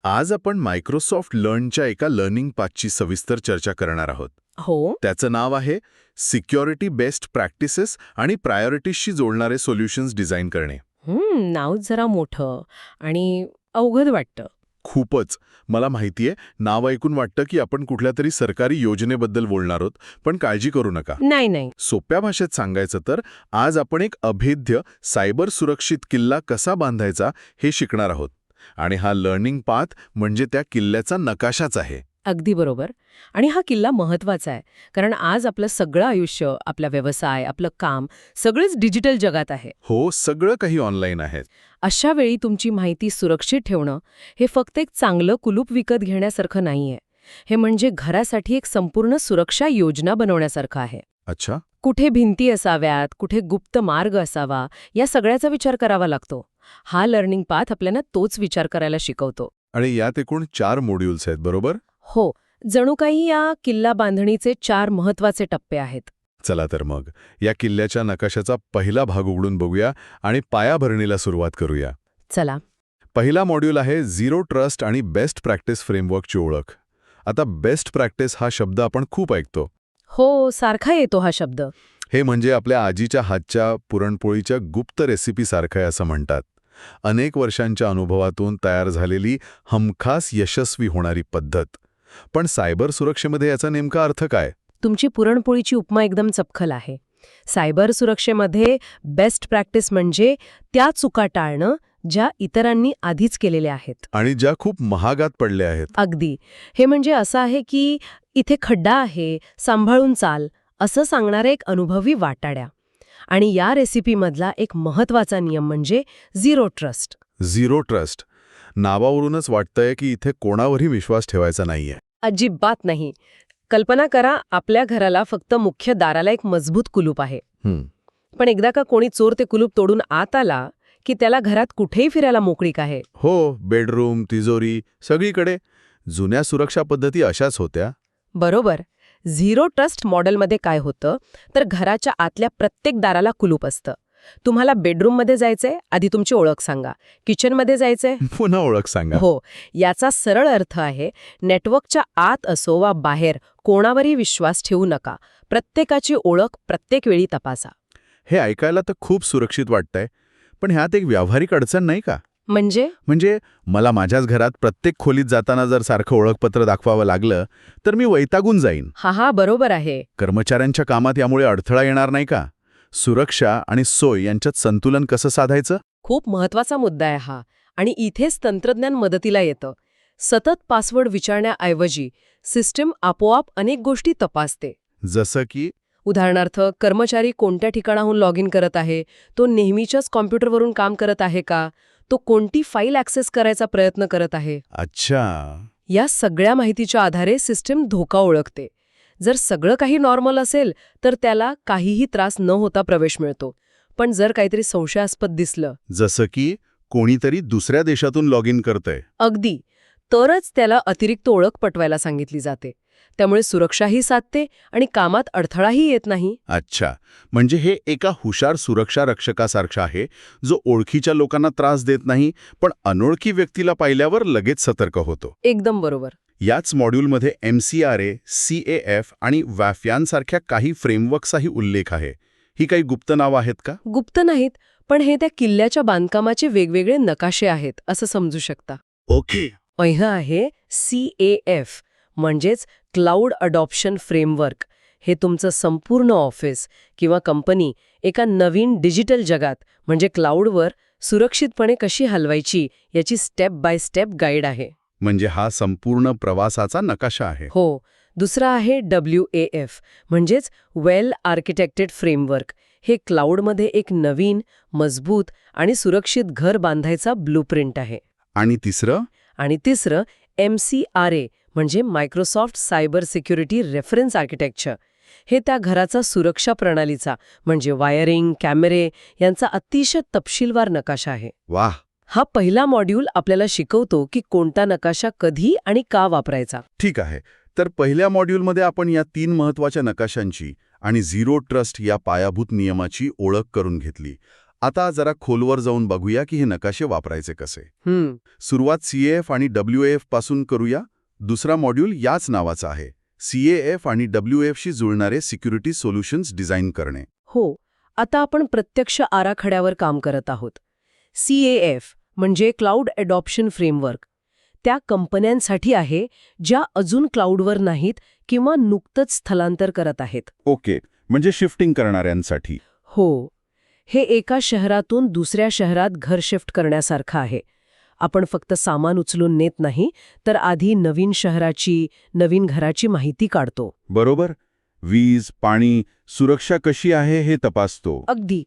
आज आपण मायक्रोसॉफ्ट लर्नच्या एका लर्निंग पाथची सविस्तर चर्चा करणार आहोत. हो. त्याचं नाव आहे सिक्युरिटी बेस्ट प्रॅक्टिसेस आणि प्रायोरिटीजशी जोडणारे सोल्युशन्स डिझाईन करणे. नाव जरा मोठं आणि अवघड वाटतं. खूपच. मला माहितीये, नाव ऐकून वाटतं की आपण कुठल्या तरी सरकारी योजनेबद्दल बोलणार आहोत, पण काळजी करू नका. नाही. सोप्या भाषेत सांगायचं तर आज आपण एक अभेद्य सायबर सुरक्षित किल्ला कसा बांधायचा हे शिकणार आहोत. आणि हा लर्निंग पाथ म्हणजे त्या किल्ल्याचा नकाशाच आहे. अगदी बरोबर. आणि हा किल्ला महत्वाचा आहे, कारण आज आपलं सगळं आयुष्य, आपला व्यवसाय, आपलं काम सगळंच डिजिटल जगात आहे. हो, सगळं काही ऑनलाईन आहे. अशा वेळी तुमची माहिती सुरक्षित ठेवणं हे फक्त एक चांगलं कुलूप विकत घेण्यासारखं नाहीये. हे म्हणजे घरासाठी एक संपूर्ण सुरक्षा योजना बनवण्यासारखं आहे. अच्छा. कुठे भिंती असाव्यात, कुठे गुप्त मार्ग असावा, या सगळ्याचा विचार करावा लागतो. हा लर्निंग पाथ आपल्याला तोच विचार करायला शिकवतो. आणि यात एकूण 4 मॉड्यूल्स आहेत, बरोबर? हो, जणू काही या किल्ला बांधणीचे 4 महत्वाचे टप्पे आहेत. चला तर मग या किल्ल्याच्या नकाशाचा पहिला भाग उघडून बघूया आणि पायाभरणीला सुरुवात करूया. चला. पहिला मॉड्यूल आहे झिरो ट्रस्ट आणि बेस्ट प्रॅक्टिस फ्रेमवर्कची ओळख. आता बेस्ट प्रॅक्टिस हा शब्द आपण खूप ऐकतो. हो, सारखा येतो हा शब्द. हे म्हणजे आपल्या आजीच्या हातच्या पुरणपोळीच्या गुप्त रेसिपीसारखं आहे असं म्हणतात. अनेक वर्षांच्या अनुभवातून तयार झालेली हमखास यशस्वी होणारी पद्धत. पण सायबर सुरक्षेमध्ये याचा नेमका अर्थ काय? तुमची पुरणपोळीची उपमा एकदम चपखल आहे. सायबर सुरक्षेमध्ये बेस्ट प्रॅक्टिस म्हणजे त्या चुका टाळणं ज्या इतरांनी आधीच केलेल्या आहेत. आणि ज्या खूप महागात पडल्या आहेत. अगदी. हे म्हणजे असं आहे की इथे खड्डा आहे, सांभाळून चाल, असं सांगणारे एक अनुभवी वाटाड्या. आणि या रेसिपीमधला एक महत्वाचा नियम म्हणजे झिरो ट्रस्ट. Zero trust. नावावरूनच वाटतंय की इथे कोणावरही विश्वास ठेवायचा नाहीये. अजिबात नाही. कल्पना करा, आपल्या घराला फक्त मुख्य दाराला एक मजबूत कुलूप आहे. पण एकदा का कोणी चोर ते कुलूप तोडून आत आला की त्याला घरात कुठेही फिरायला मोकळीक आहे. हो, बेडरूम, तिजोरी, सगळीकडे. जुन्या सुरक्षा पद्धती अशाच होत्या. बरोबर. झिरो ट्रस्ट मॉडेलमध्ये काय होतं, तर घराच्या आतल्या प्रत्येक दाराला कुलूप असतं. तुम्हाला बेडरूममध्ये जायचंय, आधी तुमची ओळख सांगा. किचनमध्ये जायचंय, पुन्हा ओळख सांगा. हो. याचा सरळ अर्थ आहे, नेटवर्कच्या आत असो वा बाहेर कोणावरही विश्वास ठेवू नका. प्रत्येकाची ओळख प्रत्येक वेळी तपासा. हे ऐकायला तर खूप सुरक्षित वाटतंय, पण ह्यात एक व्यावहारिक अडचण नाही का? म्हणजे मला माझ्याच घरात प्रत्येक खोलीत जाताना जर सारखं ओळखपत्र दाखवावं लागलं तर मी वैतागून जाईन. हा बरोबर आहे. कर्मचाऱ्यांच्या कामात यामुळे अडथळा येणार नाही का? सुरक्षा आणि सोय यांच्यात संतुलन कसं साधायचं? खूप महत्वाचा मुद्दा आहे हा. आणि इथेच तंत्रज्ञान मदतीला येतं. सतत पासवर्ड विचारण्याऐवजी सिस्टीम आपोआप अनेक गोष्टी तपासते. जसं की उदाहरणार्थ, कर्मचारी कोणत्या ठिकाणाहून लॉग इन करत आहे, तो नेहमीच्याच कॉम्प्युटरवरून काम करत आहे का, तो कोणती फाईल ॲक्सेस करायचा प्रयत्न करत आहे. अच्छा. या सगळ्या माहितीच्या आधारे सिस्टीम धोका ओळखते. जर सगळं काही नॉर्मल असेल तर त्याला काहीही त्रास न होता प्रवेश मिळतो. पण जर काहीतरी संशयास्पद दिसलं, जसं की कोणीतरी दुसऱ्या देशातून लॉग इन करतंय, अगदी, तरच त्याला अतिरिक्त ओळख पटवायला सांगितली जाते. त्यामुळे सुरक्षाही साधते आणि कामात अडथळाही येत नाही. अच्छा, म्हणजे हे एका हुशार सुरक्षा रक्षकासारखं आहे, जो ओळखीच्या लोकांना त्रास देत नाही, पण अनोळखी व्यक्तीला पाहिल्यावर लगेच सतर्क होतो. एकदम बरोबर. याच मॉड्यूलमध्ये MCRA, CAF आणि WAF यांसारख्या काही फ्रेमवर्कचाही उल्लेख आहे. ही काही गुप्त नावं आहेत का? गुप्त नाहीत, पण हे त्या किल्ल्याच्या बांधकामाचे वेगवेगळे नकाशे आहेत असं समजू शकता. ओके. पहिलं आहे CAF, म्हणजेच क्लाउड अडॉप्शन फ्रेमवर्क. हे तुमचं संपूर्ण ऑफिस किंवा कंपनी एका नवीन डिजिटल जगात म्हणजे क्लाउडवर सुरक्षितपणे कशी हलवायची याची स्टेप बाय स्टेप गाईड आहे. म्हणजे हा संपूर्ण प्रवासाचा नकाशा आहे. हो. दुसरा आहे WAF, म्हणजेच वेल आर्किटेक्टेड फ्रेमवर्क. हे क्लाउडमध्ये एक नवीन, मजबूत आणि सुरक्षित घर बांधायचा ब्लूप्रिंट आहे. आणि तिसरं MCRA, म्हणजे Microsoft cyber security reference architecture. हे त्या घराचा सुरक्षा प्रणालीचा म्हणजे वायरिंग, कॅमेरे यांचा अतिशय तपशीलवार नकाशा आहे. वाह. हा पहिला मॉड्यूल आपल्याला शिकवतो की कोणता नकाशा कधी आणि का वापरायचा. ठीक आहे. तर पहिल्या मॉड्यूलमध्ये आपण या 3 महत्त्वाच्या नकाशांची आणि झिरो ट्रस्ट या पायाभूत नियमाची ओळख करून घेतली. आता जरा खोलवर जाऊन बघूया की हे नकाशे वापरायचे कसे. हम्म, सुरुवात CAF आणि WAF पासून करूया. दुसरा मॉड्यूल याच नावाचा आहे, CAF आणि WAF शी जुळणारे सिक्युरिटी सोल्युशन्स डिझाईन करणे. हो. आता आपण प्रत्यक्ष आराखड्यावर काम करत आहोत. CAF म्हणजे क्लाउड अडॉप्शन फ्रेमवर्क. त्या कंपन्यांसाठी आहे ज्या अजून क्लाउडवर नाहीत किंवा नुकतंच स्थलांतर करत आहेत. ओके, म्हणजे शिफ्टिंग करणाऱ्यांसाठी. हो. हे एका शहरातून दुसऱ्या शहरात घर शिफ्ट करण्यासारखं आहे. आपण फक्त सामान उचलून नेत नाही, तर आधी नवीन शहराची, नवीन घराची माहिती काढतो. बरोबर. वीज, पाणी, सुरक्षा कशी आहे हे तपासतो. अगदी.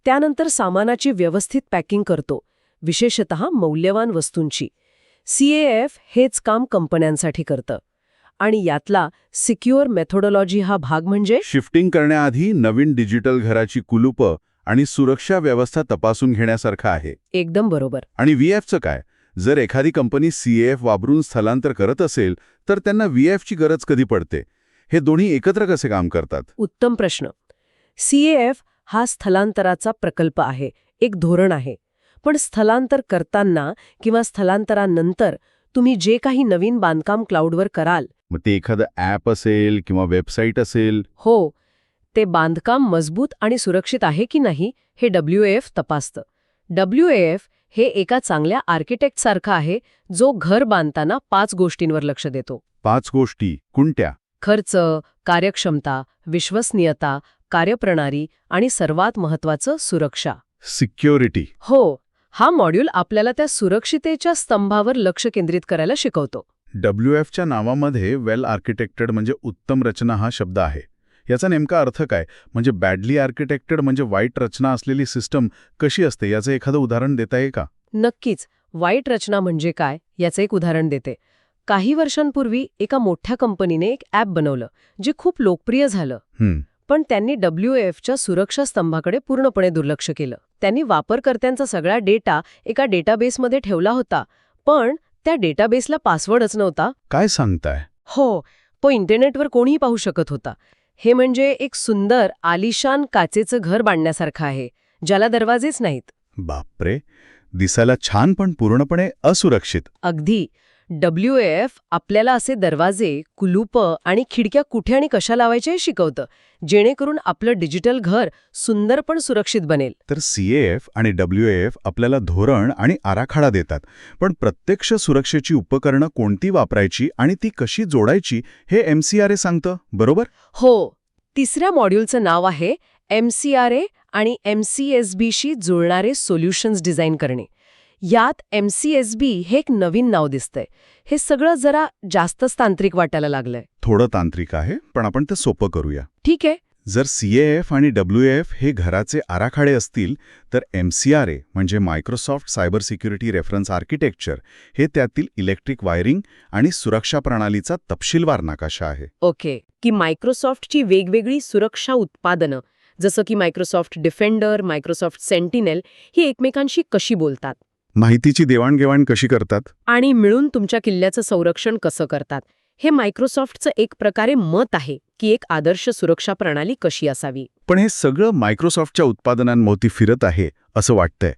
त्यानंतर सामानाची व्यवस्थित पॅकिंग करतो, विशेषतः मौल्यवान वस्तूंची. CAF हेच काम कंपन्यांसाठी करतं. आणि यातला सिक्युअर मेथोडॉलॉजी हा भाग म्हणजे शिफ्टिंग करण्याआधी नवीन डिजिटल घराची कुलूपं आणि सुरक्षा व्यवस्था तपासून घेण्यासारखं आहे. एकदम बरोबर. आणि VFचं काय? जर एखादी कंपनी CAF वापरून स्थलांतर करत असेल, तर त्यांना VFची गरज कधी पडते? हे दोन्ही एकत्र कसे काम करतात? उत्तम प्रश्न. CAF हा स्थलांतराचा प्रकल्प आहे, एक धोरण आहे. पण स्थलांतर करताना किंवा स्थलांतरानंतर तुम्ही जे काही नवीन बांधकाम क्लाउडवर कराल, मग ते एखादं ॲप असेल किंवा वेबसाईट असेल. हो, ते बांधकाम मजबूत आणि सुरक्षित आहे की नाही हे WAF तपासतं. WAF हे एका चांगल्या आर्किटेक्टसारखं आहे, जो घर बांधताना 5 गोष्टींवर लक्ष देतो. 5 गोष्टी कोणत्या? खर्च, कार्यक्षमता, विश्वसनीयता, कार्यप्रणाली आणि सर्वात महत्त्वाचं सुरक्षा. सिक्युरिटी. हो, हा मॉड्यूल आपल्याला त्या सुरक्षितेच्या स्तंभावर लक्ष केंद्रित करायला शिकवतो. WFच्या नावामध्ये वेल आर्किटेक्टेड म्हणजे उत्तम रचना हा शब्द आहे. याचा नेमका अर्थ काय? म्हणजे बॅडली आर्किटेक्टेड म्हणजे वाईट रचना असलेली सिस्टम कशी असते, याचं एखादं उदाहरण देता येईल का? नक्कीच. वाईट रचना म्हणजे काय याचं एक उदाहरण देते. काही वर्षांपूर्वी एका मोठ्या कंपनीने एक ॲप बनवलं, जे खूप लोकप्रिय झालं. पण त्यांनी WAFच्या सुरक्षा स्तंभाकडे पूर्णपणे दुर्लक्ष केलं. त्यांनी वापरकर्त्यांचा सगळा डेटा एका डेटाबेसमध्ये ठेवला होता, पण त्या डेटाबेसला पासवर्डच नव्हता. काय सांगताय? हो, तो इंटरनेटवर कोणीही पाहू शकत होता. हे म्हणजे एक सुंदर, आलिशान काचेचं घर बांधण्यासारखं आहे, ज्याला दरवाजेच नाहीत. बापरे, दिसायला छान पण पूर्णपणे असुरक्षित. अगदी. WAF आपल्याला असे दरवाजे, कुलूपं आणि खिडक्या कुठे आणि कशा लावायच्या हे शिकवतं, जेणेकरून आपलं डिजिटल घर सुंदर पण सुरक्षित बनेल. तर CAF आणि WAF आपल्याला धोरण आणि आराखडा देतात, पण प्रत्यक्ष सुरक्षेची उपकरणं कोणती वापरायची आणि ती कशी जोडायची हे MCRA सांगतं, बरोबर? हो. तिसऱ्या मॉड्यूलचं नाव आहे MCRA आणि MCSBशी जुळणारे सोल्युशन्स डिझाईन करणे. यात MCSB हे एक नवीन नाव दिसतंय. हे सगळं जरा जास्तच तांत्रिक वाटायला लागलंय. थोडं तांत्रिक आहे, पण आपण ते सोपं करूया. ठीक आहे. जर CAF आणि WAF हे घराचे आराखडे असतील, तर MCRA म्हणजे Microsoft cyber security reference architecture हे त्यातील इलेक्ट्रिक वायरिंग आणि सुरक्षा प्रणालीचा तपशीलवार नकाशा आहे. ओके. की मायक्रोसॉफ्टची वेगवेगळी सुरक्षा उत्पादनं, जसं की मायक्रोसॉफ्ट डिफेंडर, मायक्रोसॉफ्ट सेंटिनेल, ही एकमेकांशी कशी बोलतात, माहितीची देवाणघेवाण कशी करतात, आणि मिळून तुमच्या किल्ल्याचं संरक्षण कसं करतात, हे मायक्रोसॉफ्टचं एक प्रकारे मत आहे की एक आदर्श सुरक्षा प्रणाली कशी असावी. पण हे सगळं मायक्रोसॉफ्टच्या उत्पादनांभोवती फिरत आहे असं वाटतंय.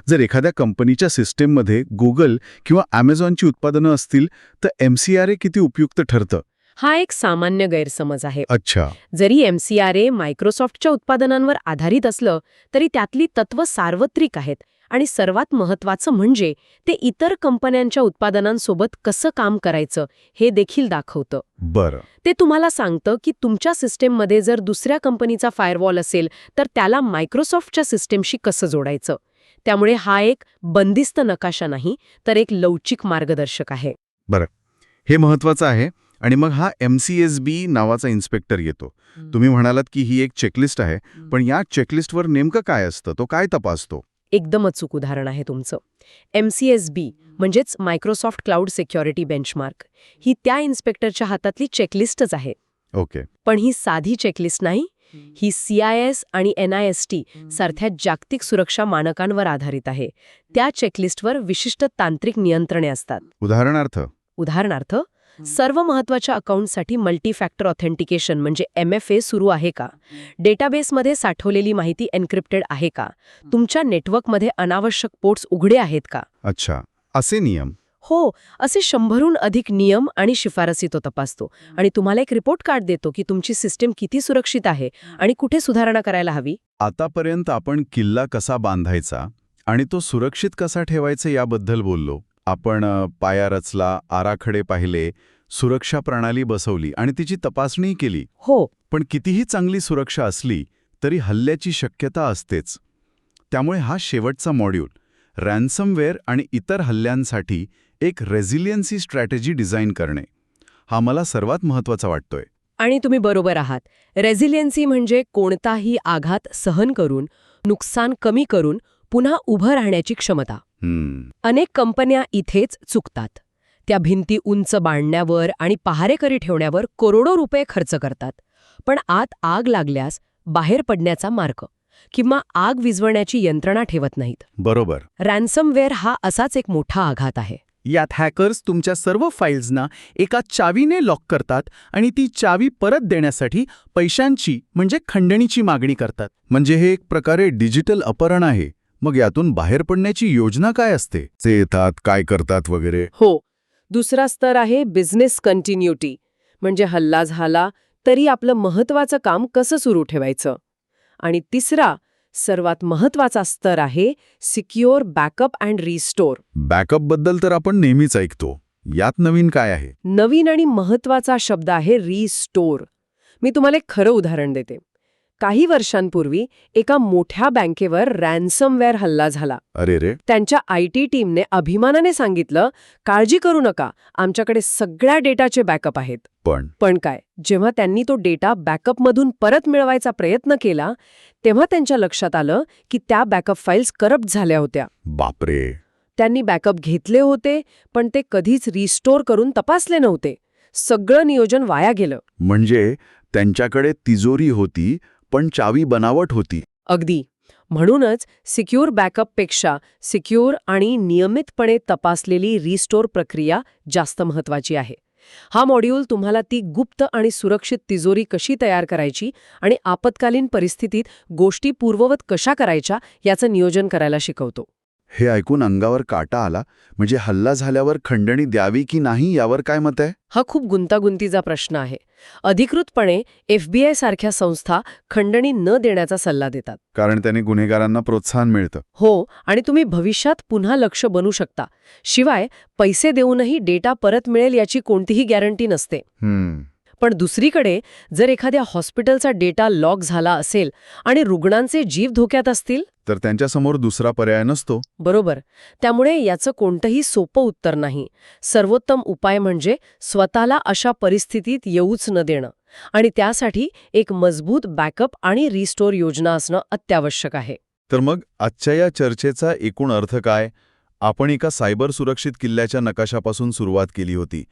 जर एखाद्या कंपनीच्या सिस्टीममध्ये गुगल किंवा Amazonची उत्पादनं असतील, तर MCRA किती उपयुक्त ठरतं? हा एक सामान्य गैरसमज आहे. अच्छा. जरी MCRA मायक्रोसॉफ्टच्या उत्पादनांवर आधारित असलं, तरी त्यातली तत्त्व सार्वत्रिक आहेत आणि सर्वात महत्त्वाचं म्हणजे ते इतर कंपन्यांच्या उत्पादनांसोबत कसं काम करायचं हे देखील दाखवतं. बरं. ते तुम्हाला सांगतं की तुमच्या सिस्टीममध्ये जर दुसऱ्या कंपनीचा फायरवॉल असेल, तर त्याला मायक्रोसॉफ्टच्या सिस्टीमशी कसं जोडायचं. त्यामुळे हा एक बंदिस्त नकाशा नाही, तर एक लवचिक मार्गदर्शक आहे. बरं, हे महत्त्वाचं आहे. आणि मग हा MCSB नावाचा इन्स्पेक्टर येतो. तुम्ही म्हणालात की ही एक चेकलिस्ट आहे, पण या चेकलिस्टवर नेमकं काय असतं, तो काय तपासतो? एकदम अचूक उदाहरण आहे तुमचं. MCSB म्हणजेच मायक्रोसॉफ्ट क्लाउड सिक्युरिटी बेंचमार्क ही त्या इन्स्पेक्टरच्या हातातली चेकलिस्टच आहे. ओके. पण ही साधी चेकलिस्ट नाही, ही CIS आणि NIST सारख्या जागतिक सुरक्षा मानकांवर आधारित आहे. त्या चेकलिस्टवर विशिष्ट तांत्रिक नियंत्रणे असतात. उदाहरणार्थ? उदाहरणार्थ, सर्व महत्त्वाच्या अकाउंटसाठी मल्टी फॅक्टर ऑथेंटिकेशन म्हणजे MFA सुरू आहे का? डेटाबेसमध्ये साठवलेली माहिती एन्क्रिप्टेड आहे का? तुमच्या नेटवर्कमध्ये अनावश्यक पोर्ट्स उघडे आहेत का? अच्छा, असे नियम. हो, असे 100हून अधिक नियम आणि शिफारसी तो तपासतो आणि तुम्हाला एक रिपोर्ट कार्ड देतो की तुमची सिस्टीम किती सुरक्षित आहे आणि कुठे सुधारणा करायला हवी. आतापर्यंत आपण किल्ला कसा बांधायचा आणि तो सुरक्षित कसा ठेवायचा याबद्दल बोललो. आपण पाया रचला, आराखडे पाहिले, सुरक्षा प्रणाली बसवली आणि तिची तपासणी केली. हो, पण कितीही चांगली सुरक्षा असली तरी हल्ल्याची शक्यता असतेच. त्यामुळे हा शेवटचा मॉड्यूल, रॅन्समवेअर आणि इतर हल्ल्यांसाठी एक रेझिलियन्सी स्ट्रॅटेजी डिझाईन करणे, हा मला सर्वात महत्त्वाचा वाटतोय. आणि तुम्ही बरोबर आहात. रेझिलियन्सी म्हणजे कोणताही आघात सहन करून, नुकसान कमी करून पुन्हा उभं राहण्याची क्षमता. अनेक कंपन्या इथेच चुकतात. त्या भिंती उंच बांधण्यावर आणि पहारेकरी ठेवण्यावर करोडो रुपये खर्च करतात. पण आत आग लागल्यास बाहेर पडण्याचा मार्ग किंवा आग विझवण्याची यंत्रणा ठेवत नाहीत. बरोबर. रॅन्समवेअर हा असाच एक मोठा आघात आहे. यात हॅकर्स तुमच्या सर्व फाईल्सना एका चावीने लॉक करतात आणि ती चावी परत देण्यासाठी पैशांची म्हणजे खंडणीची मागणी करतात. म्हणजे हे एक प्रकारे डिजिटल अपहरण आहे. मग यातून बाहेर पडण्याची योजना काय असते? ते येतात, काय करतात वगैरे? हो, दुसरा स्तर आहे बिझनेस कंटिन्युटी. म्हणजे हल्ला झाला तरी आपलं महत्त्वाचं काम कसं सुरू ठेवायचं. आणि तिसरा, सर्वात महत्त्वाचा स्तर आहे सिक्युअर बॅकअप अँड रिस्टोर. बॅकअपबद्दल तर आपण नेहमीच ऐकतो. यात नवीन काय आहे? नवीन आणि महत्त्वाचा शब्द आहे रिस्टोर. मी तुम्हाला एक खरं उदाहरण देते. काही वर्षांपूर्वी एका मोठ्या बँकेवर रॅन्समवेअर हल्ला झाला. अरे रे. त्यांच्या IT टीमने अभिमानाने सांगितलं, काळजी करू नका, आमच्याकडे सगळ्या डेटाचे बॅकअप आहेत. पण काय, जेव्हा त्यांनी तो डेटा बॅकअपमधून परत मिळवायचा प्रयत्न केला तेव्हा त्यांच्या लक्षात आलं की त्या बॅकअप फाईल्स करप्ट झाल्या होत्या. बापरे. त्यांनी बॅकअप घेतले होते पण ते कधीच रिस्टोर करून तपासले नव्हते. सगळं नियोजन वाया गेलं. म्हणजे त्यांच्याकडे तिजोरी होती पण चावी बनावट होती. अगदी. म्हणूनच सिक्युअर बॅकअपपेक्षा सिक्युअर आणि नियमितपणे तपासलेली रिस्टोर प्रक्रिया जास्त महत्त्वाची आहे. हा मॉड्यूल तुम्हाला ती गुप्त आणि सुरक्षित तिजोरी कशी तयार करायची आणि आपत्कालीन परिस्थितीत गोष्टी पूर्ववत कशा करायच्या याचं नियोजन करायला शिकवतो. हे ऐकून अंगावर काटा आला. म्हणजे हल्ला झाल्यावर खंडणी द्यावी की नाही यावर काय मत आहे? हा खूप गुंतागुंतीचा प्रश्न आहे. अधिकृतपणे FBI सारख्या संस्था खंडणी न देण्याचा सल्ला देतात. कारण त्याने गुन्हेगारांना प्रोत्साहन मिळतं. हो, आणि तुम्ही भविष्यात पुन्हा लक्ष बनू शकता. शिवाय पैसे देऊनही डेटा परत मिळेल याची कोणतीही गॅरंटी नसते. पण दुसरीकडे जर एखाद्या हॉस्पिटलचा डेटा लॉक झाला असेल आणि रुग्णांचे जीव धोक्यात असतील तर त्यांच्यासमोर दुसरा पर्याय नसतो. बरोबर. त्यामुळे याचं कोणतंही सोपं उत्तर नाही. सर्वोत्तम उपाय म्हणजे स्वतःला अशा परिस्थितीत येऊच न देणं आणि त्यासाठी एक मजबूत बॅकअप आणि रिस्टोर योजना असणं अत्यावश्यक आहे. तर मग आजच्या या चर्चेचा एकूण अर्थ काय? आपण एका सायबर सुरक्षित किल्ल्याच्या नकाशापासून सुरुवात केली होती.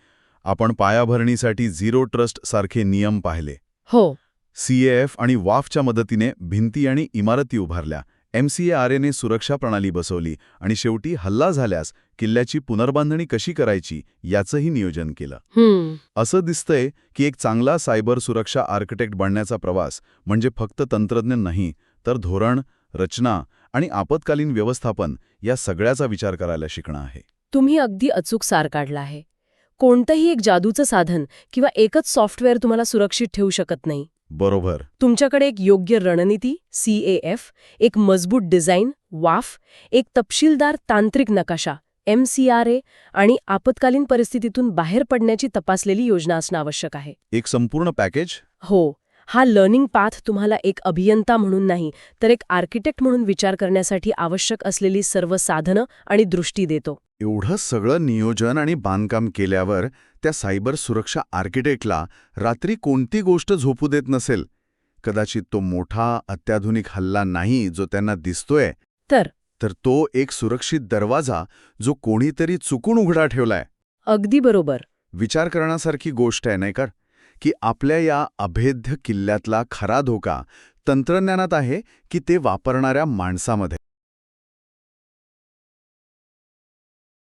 आपण पायाभरणीसाठी झिरो ट्रस्ट सारखे नियम पाहिले. हो. CAF आणि WAFच्या मदतीने भिंती आणि इमारती उभारल्या. MCARAने सुरक्षा प्रणाली बसवली आणि शेवटी हल्ला झाल्यास किल्ल्याची पुनर्बांधणी कशी करायची याचंही नियोजन केलं. असं दिसतंय की एक चांगला सायबर सुरक्षा आर्किटेक्ट बनण्याचा प्रवास म्हणजे फक्त तंत्रज्ञान नाही, तर धोरण, रचना आणि आपत्कालीन व्यवस्थापन या सगळ्याचा विचार करायला शिकणं आहे. तुम्ही अगदी अचूक सार काढला आहे. कोणतंही एक जादूचं साधन किंवा एकच सॉफ्टवेअर तुम्हाला सुरक्षित ठेवू शकत नाही. बरोबर. तुमच्याकडे एक योग्य रणनीती CAF, एक मजबूत डिझाईन WAF, एक तपशीलदार तांत्रिक नकाशा MCRA आणि आपत्कालीन परिस्थितीतून बाहेर पडण्याची तपासलेली योजना असणं आवश्यक आहे. एक संपूर्ण पॅकेज? हो. हा लर्निंग पाथ तुम्हाला एक अभियंता म्हणून नाही तर एक आर्किटेक्ट म्हणून विचार करण्यासाठी आवश्यक असलेली सर्व साधनं आणि दृष्टी देतो. एवढं सगळं नियोजन आणि बांधकाम केल्यावर त्या सायबर सुरक्षा आर्किटेक्टला रात्री कोणती गोष्ट झोपू देत नसेल. कदाचित तो मोठा अत्याधुनिक हल्ला नाही जो त्यांना दिसतोय, तर तो एक सुरक्षित दरवाजा जो कोणीतरी चुकून उघडा ठेवलाय. अगदी बरोबर. विचार करण्यासारखी गोष्ट आहे नाही का, की आपल्या या अभेद्य किल्ल्यातला खरा धोका तंत्रज्ञानात आहे की ते वापरणाऱ्या माणसामध्ये.